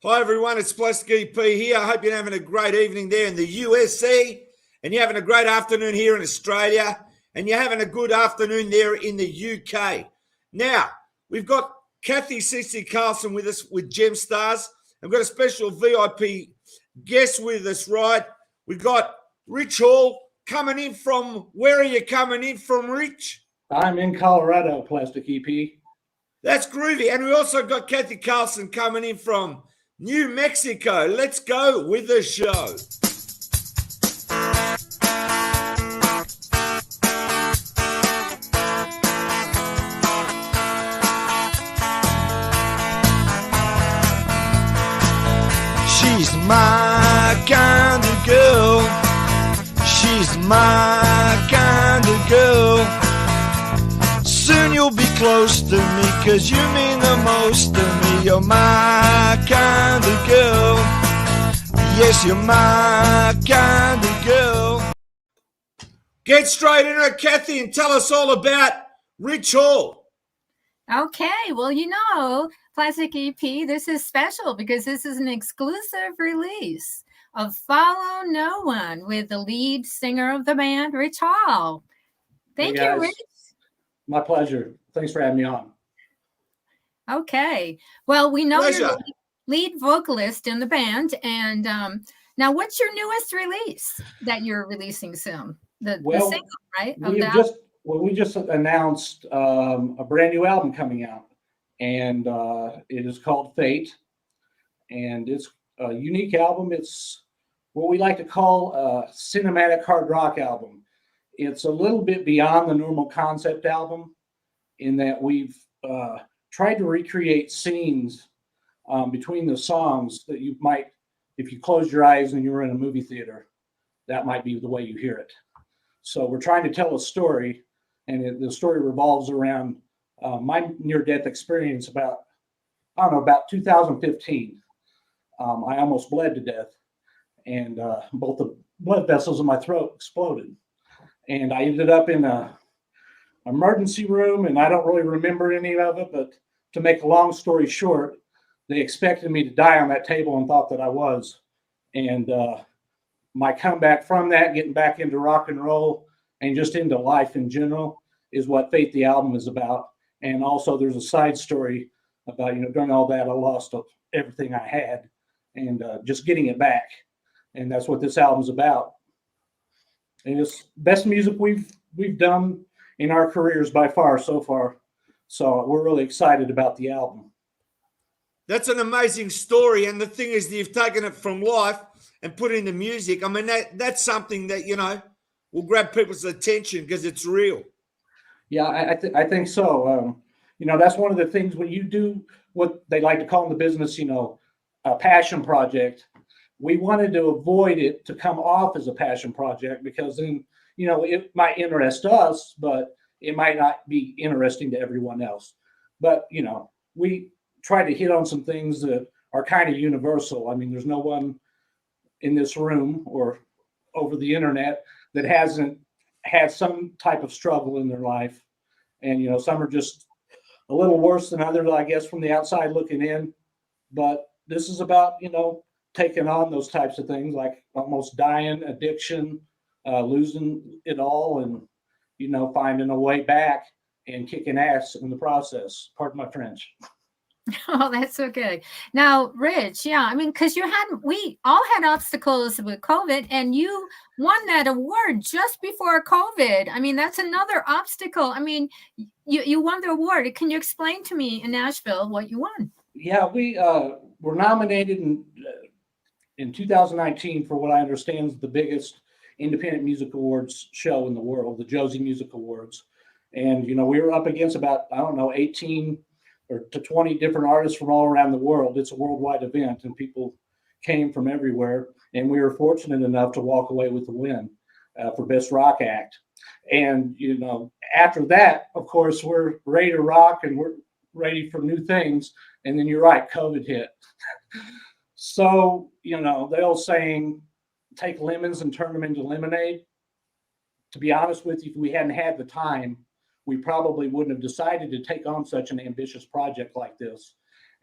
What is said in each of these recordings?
Hi everyone, it's Plastic EP here. I hope you're having a great evening there in the USA, and you're having a great afternoon here in Australia, and you're having a good afternoon there in the UK. Now, we've got Kathy CC Carlson with us with Gemstars. We've got a special VIP guest with us, right? We've got Rich Hall coming in from, where are you coming in from, Rich? I'm in Colorado, Plastic EP. That's groovy. And we also got Kathy Carlson coming in from New Mexico. Let's go with the show. She's my kind of girl. She's my kind of girl. Soon you'll be close to me, 'cause you mean the most to me. You're my kind of girl. Yes, you're my kind of girl. Get straight into it, Kathy, and tell us all about Rich Hall. Okay, well, Plastic EP, this is special because this is an exclusive release of Follow No One with the lead singer of the band, Rich Hall. Thank you, Rich. My pleasure. Thanks for having me on. Okay. Well, we know you're the lead vocalist in the band. And now what's your newest release that you're releasing soon? The single, right? We just announced a brand new album coming out. And it is called Fate. And it's a unique album. It's what we like to call a cinematic hard rock album. It's a little bit beyond the normal concept album in that we've tried to recreate scenes between the songs that you might, if you close your eyes and you're in a movie theater, that might be the way you hear it. So we're trying to tell a story, and the story revolves around my near-death experience about 2015. I almost bled to death, and both the blood vessels in my throat exploded. And I ended up in an emergency room, and I don't really remember any of it, but to make a long story short, they expected me to die on that table and thought that I was. And my comeback from that, getting back into rock and roll and just into life in general, is what Fate the album is about. And also there's a side story about, during all that, I lost everything I had, and just getting it back. And that's what this album's about. And it's best music we've done in our careers by far so far. So we're really excited about the album. That's an amazing story. And the thing is, you've taken it from life and put it into music. I mean, that's something that, will grab people's attention because it's real. Yeah, I think so. That's one of the things when you do what they like to call in the business, a passion project. We wanted to avoid it to come off as a passion project, because then, it might interest us, but it might not be interesting to everyone else. But, we try to hit on some things that are kind of universal. I mean, there's no one in this room or over the internet that hasn't had some type of struggle in their life. And, some are just a little worse than others, I guess, from the outside looking in. But this is about, taking on those types of things, like almost dying, addiction, losing it all, and, finding a way back and kicking ass in the process. Pardon my French. Oh, that's okay. Now, Rich, because we all had obstacles with COVID, and you won that award just before COVID. I mean, that's another obstacle. I mean, you won the award. Can you explain to me in Nashville what you won? Yeah, we were nominated in 2019 for what I understand is the biggest independent music awards show in the world, the Josie Music Awards. And, we were up against about, 18 or to 20 different artists from all around the world. It's a worldwide event, and people came from everywhere. And we were fortunate enough to walk away with the win for Best Rock Act. And, after that, of course, we're ready to rock and we're ready for new things. And then you're right, COVID hit. So, the old saying, take lemons and turn them into lemonade. To be honest with you, if we hadn't had the time, we probably wouldn't have decided to take on such an ambitious project like this.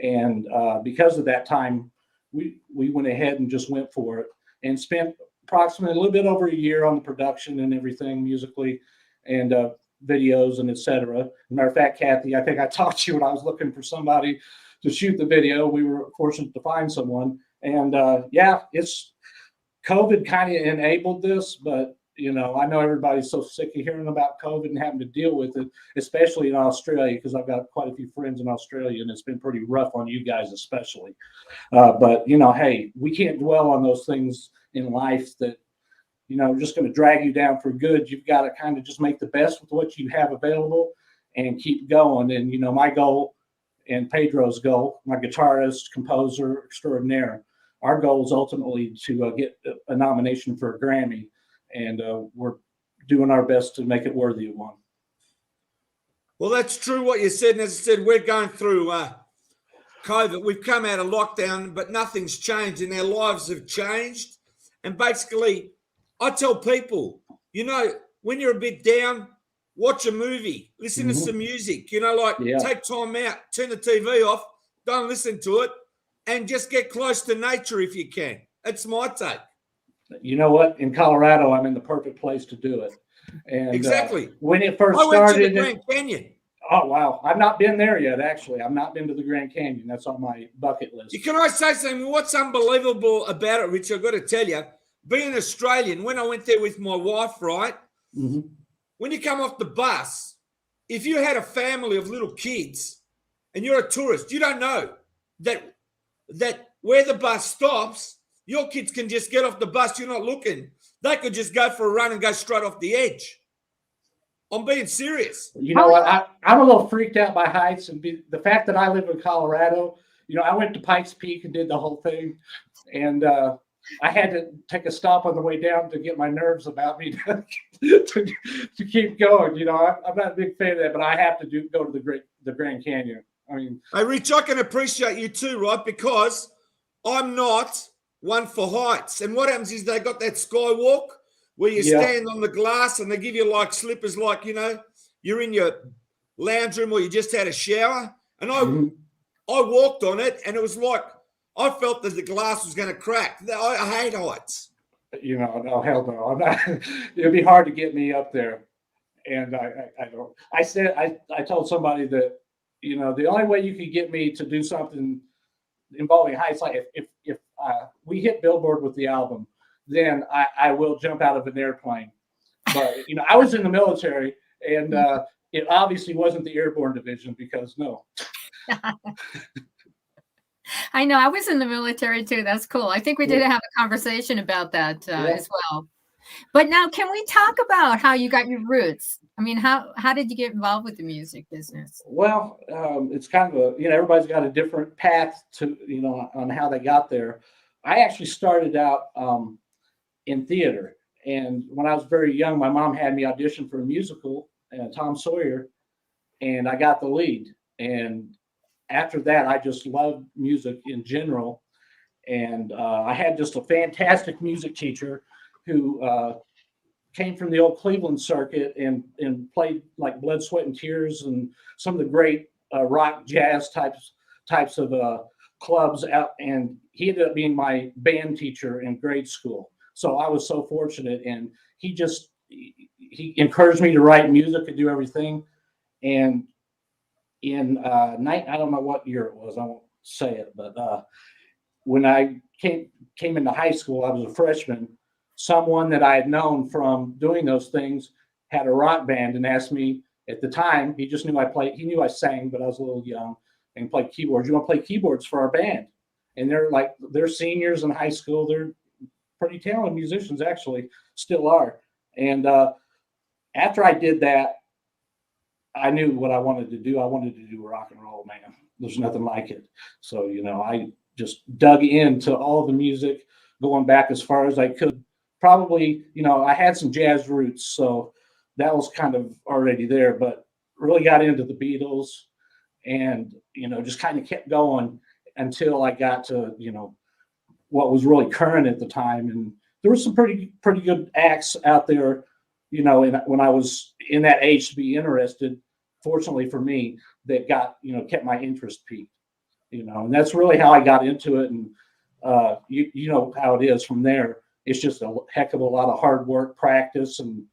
And because of that time, we went ahead and just went for it and spent approximately a little bit over a year on the production and everything musically and videos and etc. Matter of fact, Kathy, I think I talked to you when I was looking for somebody to shoot the video. We were fortunate to find someone, and yeah, it's COVID kind of enabled this, but I know everybody's so sick of hearing about COVID and having to deal with it, especially in Australia, because I've got quite a few friends in Australia, and it's been pretty rough on you guys, especially. But hey, we can't dwell on those things in life that are just going to drag you down for good. You've got to kind of just make the best with what you have available and keep going. And my goal and Pedro's goal, my guitarist, composer extraordinaire, our goal is ultimately to get a nomination for a Grammy, and we're doing our best to make it worthy of one. Well, that's true what you said. And as I said, we're going through COVID. We've come out of lockdown, but nothing's changed, and our lives have changed. And basically, I tell people, when you're a bit down, watch a movie, listen to some music, take time out, turn the TV off, don't listen to it, and just get close to nature if you can. That's my take. You know what? In Colorado, I'm in the perfect place to do it. And exactly. When it first started, I went to the Grand Canyon. Oh, wow. I've not been there yet, actually. I've not been to the Grand Canyon. That's on my bucket list. Can I say something? What's unbelievable about it, Rich, I've got to tell you, being Australian, when I went there with my wife, right, when you come off the bus, if you had a family of little kids and you're a tourist, you don't know that where the bus stops, your kids can just get off the bus. You're not looking. They could just go for a run and go straight off the edge. I'm being serious. You know what? I'm a little freaked out by heights, and the fact that I live in Colorado, I went to Pikes Peak and did the whole thing, and I had to take a stop on the way down to get my nerves about me to keep going. I'm not a big fan of that, but I have to go to the Grand Canyon. I mean, hey, Rich, I can appreciate you too, right? Because I'm not one for heights. And what happens is they got that skywalk where you stand on the glass and they give you like slippers, like, you're in your lounge room or you just had a shower. And I walked on it and it was like, I felt that the glass was going to crack. I hate heights. No, hell no. I'm not. It'd be hard to get me up there. And I don't. I told somebody that, the only way you could get me to do something involving heights, like if we hit Billboard with the album, then I will jump out of an airplane. But, I was in the military, and it obviously wasn't the airborne division, because no. I know. I was in the military too. That's cool. I think we did have a conversation about that as well. But now, can we talk about how you got your roots? I mean, how did you get involved with the music business? Well, it's kind of everybody's got a different path to, on how they got there. I actually started out in theater. And when I was very young, my mom had me audition for a musical, Tom Sawyer, and I got the lead. And after that, I just loved music in general. And I had just a fantastic music teacher who came from the old Cleveland circuit and played like Blood, Sweat, and Tears and some of the great rock jazz types of clubs out. And he ended up being my band teacher in grade school. So I was so fortunate. And he encouraged me to write music and do everything. And in I don't know what year it was, I won't say it, but when I came into high school, I was a freshman. Someone that I had known from doing those things had a rock band and asked me at the time. He just knew he knew I sang, but I was a little young, and played keyboards. You want to play keyboards for our band? And they're seniors in high school. They're pretty talented musicians, actually, still are. And after I did that, I knew what I wanted to do. I wanted to do rock and roll, man. There's nothing like it. So, I just dug into all the music, going back as far as I could. Probably, I had some jazz roots, so that was kind of already there, but really got into the Beatles and, just kind of kept going until I got to, what was really current at the time. And there were some pretty good acts out there, when I was in that age to be interested, fortunately for me, that got, kept my interest peaked, and that's really how I got into it. And you know how it is from there. It's just a heck of a lot of hard work, practice, and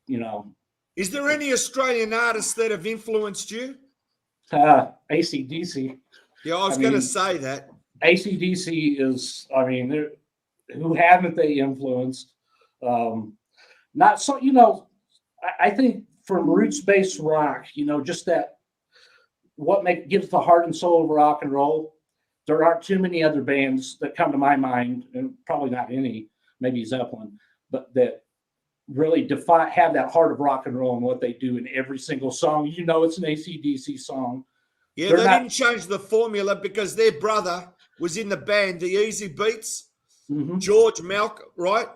you know. Is there any Australian artists that have influenced you? AC/DC. Yeah, I was going to say that. AC/DC is, I mean, who haven't they influenced? Not so, you know, I think from roots-based rock, you know, just that gives the heart and soul of rock and roll. There aren't too many other bands that come to my mind, and probably not any, maybe Zeppelin, but that really have that heart of rock and roll and what they do in every single song. You know, it's an AC/DC song. Yeah, they didn't change the formula because their brother was in the band, the Easy Beats, George Malcolm, right?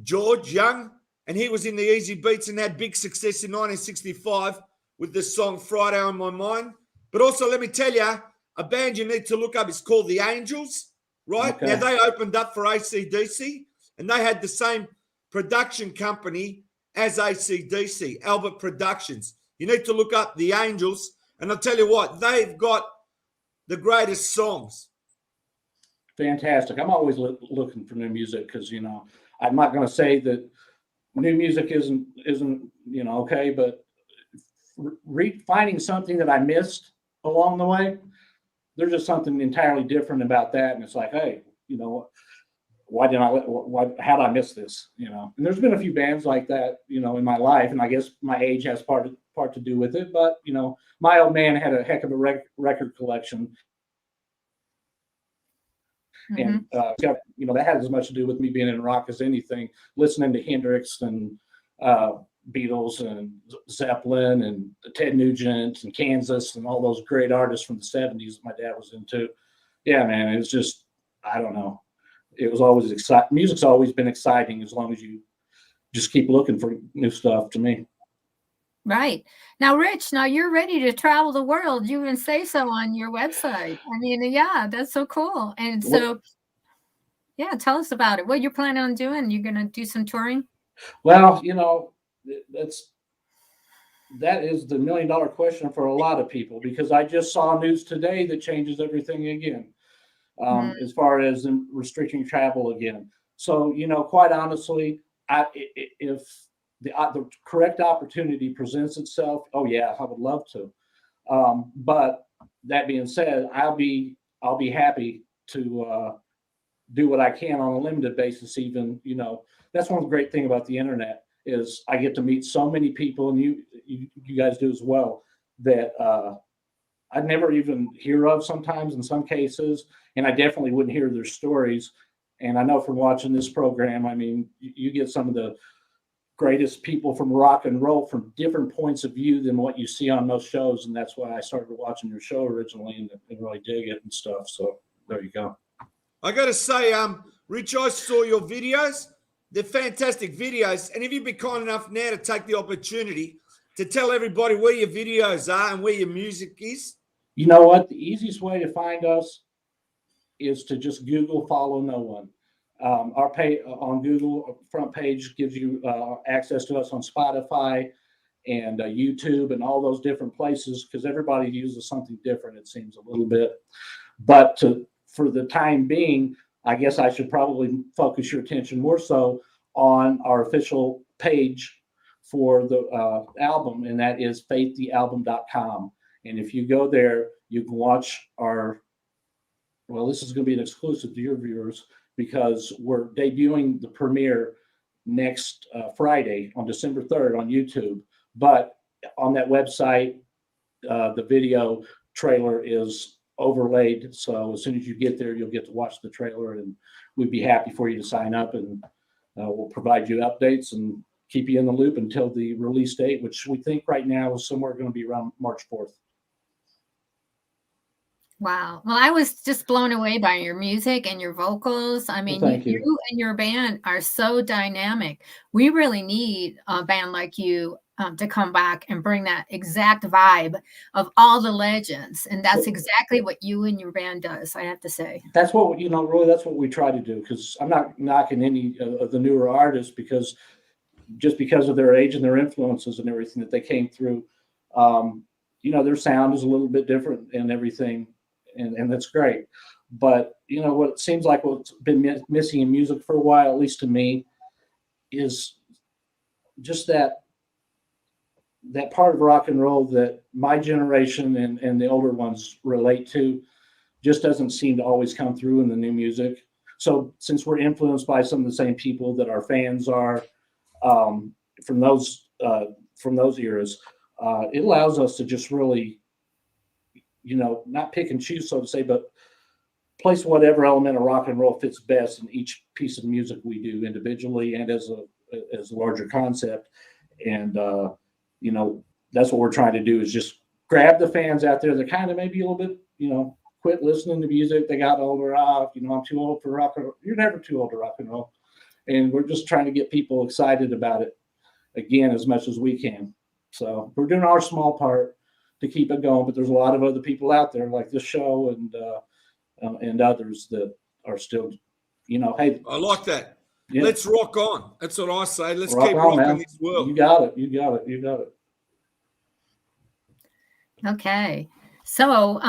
George Young, and he was in the Easy Beats and had big success in 1965 with the song Friday on My Mind. But also, let me tell you, a band you need to look up is called The Angels, right? Okay. Now, they opened up for AC/DC, and they had the same production company as AC/DC, Albert Productions. You need to look up The Angels, and I'll tell you what, they've got the greatest songs. Fantastic. I'm always looking for new music because, you know, I'm not going to say that new music isn't you know, okay, but finding something that I missed along the way, there's just something entirely different about that. And it's like, hey, you know, how did I miss this? You know, and there's been a few bands like that, you know, in my life, and I guess my age has part to do with it. But you know, my old man had a heck of a record collection, and you know, that had as much to do with me being in rock as anything. Listening to Hendrix and Beatles and Zeppelin and Ted Nugent and Kansas and all those great artists from the 70s that my dad was into. Yeah, man, it was just, I don't know. It was always exciting. Music's always been exciting as long as you just keep looking for new stuff to me. Right. Now, Rich, now you're ready to travel the world. You even say so on your website. I mean, yeah, that's so cool. And so, yeah, tell us about it. What you're planning on doing? You're going to do some touring? Well, you know, that is the $1 million question for a lot of people, because I just saw news today that changes everything again. As far as restricting travel again. So, you know, quite honestly, if the correct opportunity presents itself, oh yeah, I would love to. But that being said, I'll be happy to do what I can on a limited basis. Even, you know, that's one great thing about the internet is I get to meet so many people, and you guys do as well, that I'd never even hear of sometimes in some cases, and I definitely wouldn't hear their stories. And I know from watching this program, I mean, you get some of the greatest people from rock and roll from different points of view than what you see on most shows. And that's why I started watching your show originally and really dig it and stuff. So there you go. I got to say, Rich, I saw your videos. They're fantastic videos. And if you'd be kind enough now to take the opportunity to tell everybody where your videos are and where your music is. You know what? The easiest way to find us is to just Google Follow No One. Our page on Google front page gives you access to us on Spotify and YouTube and all those different places, because everybody uses something different, it seems, a little bit. But for the time being, I guess I should probably focus your attention more so on our official page for the album, and that is faiththealbum.com. And if you go there, you can watch this is going to be an exclusive to your viewers, because we're debuting the premiere next Friday on December 3rd on YouTube. But on that website, the video trailer is overlaid. So as soon as you get there, you'll get to watch the trailer, and we'd be happy for you to sign up, and we'll provide you updates and keep you in the loop until the release date, which we think right now is somewhere going to be around March 4th. Wow. Well, I was just blown away by your music and your vocals. I mean, you and your band are so dynamic. We really need a band like you to come back and bring that exact vibe of all the legends. And that's exactly what you and your band does, I have to say. That's what, you know, really, that's what we try to do, because I'm not knocking any of the newer artists because of their age and their influences and everything that they came through. You know, their sound is a little bit different and everything. And that's great. But what it seems like what's been missing in music for a while, at least to me, is just that part of rock and roll that my generation and the older ones relate to just doesn't seem to always come through in the new music. So since we're influenced by some of the same people that our fans are, from those eras, it allows us to just really, not pick and choose, so to say, but place whatever element of rock and roll fits best in each piece of music we do individually and as a larger concept. And that's what we're trying to do, is just grab the fans out there that kind of maybe a little bit, quit listening to music. They got older. I'm too old for rock and roll. You're never too old to rock and roll. And we're just trying to get people excited about it again as much as we can. So we're doing our small part to keep it going, but there's a lot of other people out there like this show and others that are still, hey. I like that. Yeah. Let's rock on. That's what I say. Let's rock keep on, rocking man. this world. You got it. Okay. So,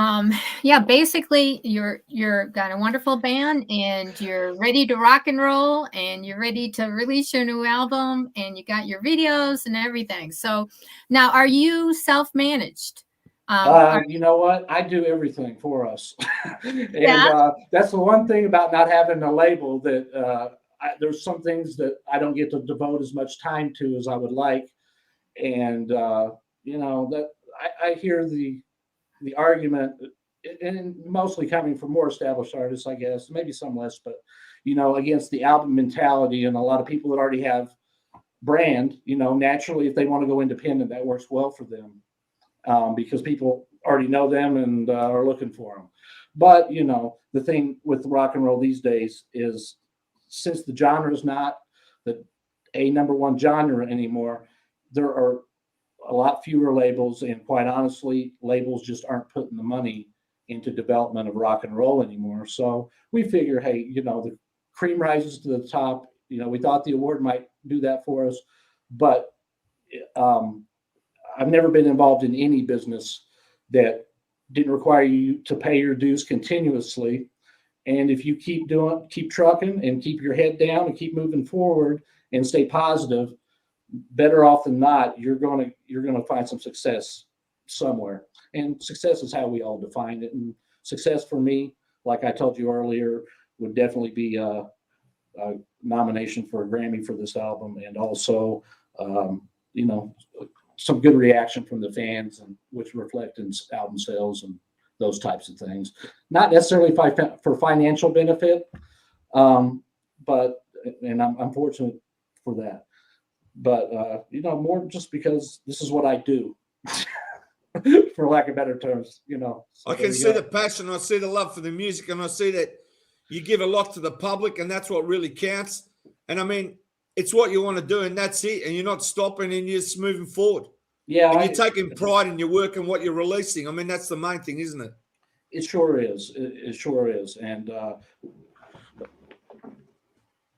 basically you're got a wonderful band and you're ready to rock and roll and you're ready to release your new album and you got your videos and everything. So now, are you self-managed? You know what? I do everything for us. And that's the one thing about not having a label, that there's some things that I don't get to devote as much time to as I would like. And, that I hear the argument, and mostly coming from more established artists, I guess, maybe some less, but, against the album mentality. And a lot of people that already have brand, naturally, if they want to go independent, that works well for them. Because people already know them and are looking for them. But, the thing with rock and roll these days is, since the genre is not the number one genre anymore, there are a lot fewer labels, and quite honestly, labels just aren't putting the money into development of rock and roll anymore. So we figure, hey, the cream rises to the top. We thought the award might do that for us, but I've never been involved in any business that didn't require you to pay your dues continuously. And if you keep trucking and keep your head down and keep moving forward and stay positive, better off than not, you're going to find some success somewhere. And success is how we all define it. And success for me, like I told you earlier, would definitely be a nomination for a Grammy for this album, and also, some good reaction from the fans, and which reflect in album sales and those types of things. Not necessarily for financial benefit, but I'm fortunate for that. But more just because this is what I do, for lack of better terms. So I can see the passion. I see the love for the music, and I see that you give a lot to the public, and that's what really counts. And I mean, it's what you want to do, and that's it. And you're not stopping, and you're just moving forward. Yeah, and you're taking pride in your work and what you're releasing. I mean, that's the main thing, isn't it? It sure is. It sure is. And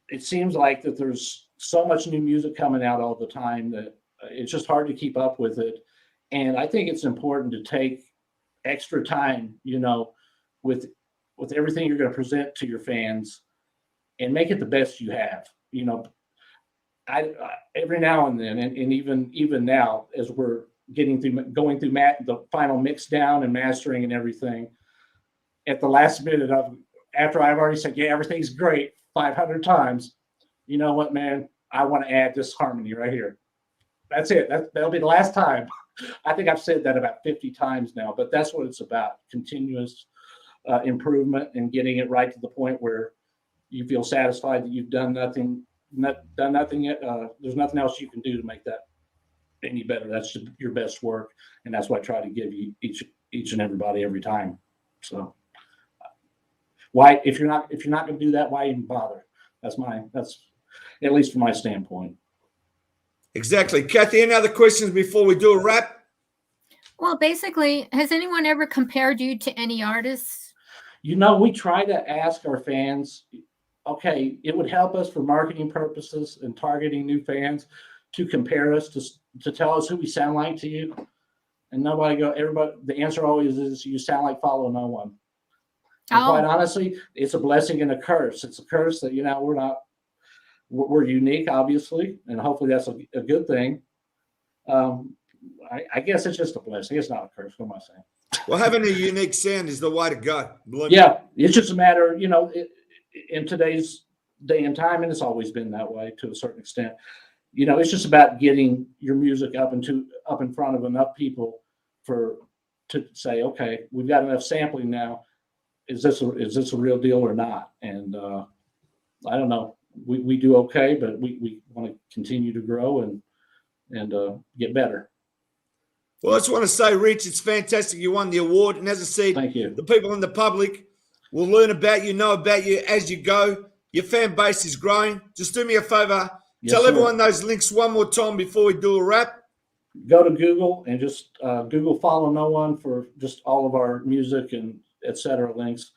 it seems like that there's so much new music coming out all the time that it's just hard to keep up with it. And I think it's important to take extra time, with everything you're going to present to your fans, and make it the best you have. I every now and then, and even now, as we're going through the final mix down and mastering and everything, at the last minute after I've already said, yeah, everything's great 500 times, you know what, man, I want to add this harmony right here. That's it. That'll be the last time. I think I've said that about 50 times now, but that's what it's about: continuous improvement and getting it right to the point where you feel satisfied that you've done nothing yet. There's nothing else you can do to make that any better. That's your best work, and that's what I try to give you each and everybody every time. So, why, if you're not going to do that, why even bother? That's at least from my standpoint. Exactly. Kathy, any other questions before we do a wrap? Well, basically, has anyone ever compared you to any artists? We try to ask our fans, okay, it would help us for marketing purposes and targeting new fans to compare us to tell us who we sound like to you. And everybody, the answer always is, you sound like Follow No One. And quite Oh, honestly, it's a blessing and a curse. It's a curse that, we're unique, obviously, and hopefully that's a good thing. Um, I guess it's just a blessing. It's not a curse. What am I saying? Well, having a unique sound is the way to go. Believe me. Yeah, it's just a matter, in today's day and time, and it's always been that way to a certain extent. It's just about getting your music up in front of enough people to say, okay, we've got enough sampling now. Is this a real deal or not? And I don't know. We do okay, but we want to continue to grow and get better. Well, I just want to say, Rich, it's fantastic you won the award. And as I said, Thank you. the people in the public will learn about you, know about you as you go. Your fan base is growing. Just do me a favor. Yes, Tell sir. everyone those links one more time before we do a wrap. Go to Google and just Google Follow No One for just all of our music and et cetera links,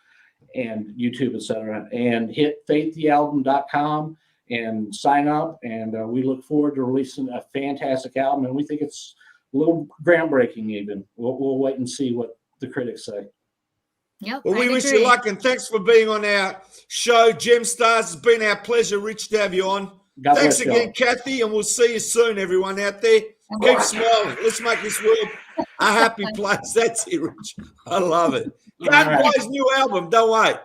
and YouTube, et cetera, and hit faiththealbum.com and sign up. And we look forward to releasing a fantastic album. And we think it's a little groundbreaking even. We'll wait and see what the critics say. yep. Well, we I'd wish agree. you luck and thanks for being on our show, Gem Stars. It's been our pleasure, Rich, to have you on. God Thanks bless y'all. again, Kathy, and we'll see you soon, everyone out there. Keep smiling. Let's make this world a happy place. That's it, Rich. I love it. Can't All right. buy his new album. Don't wait.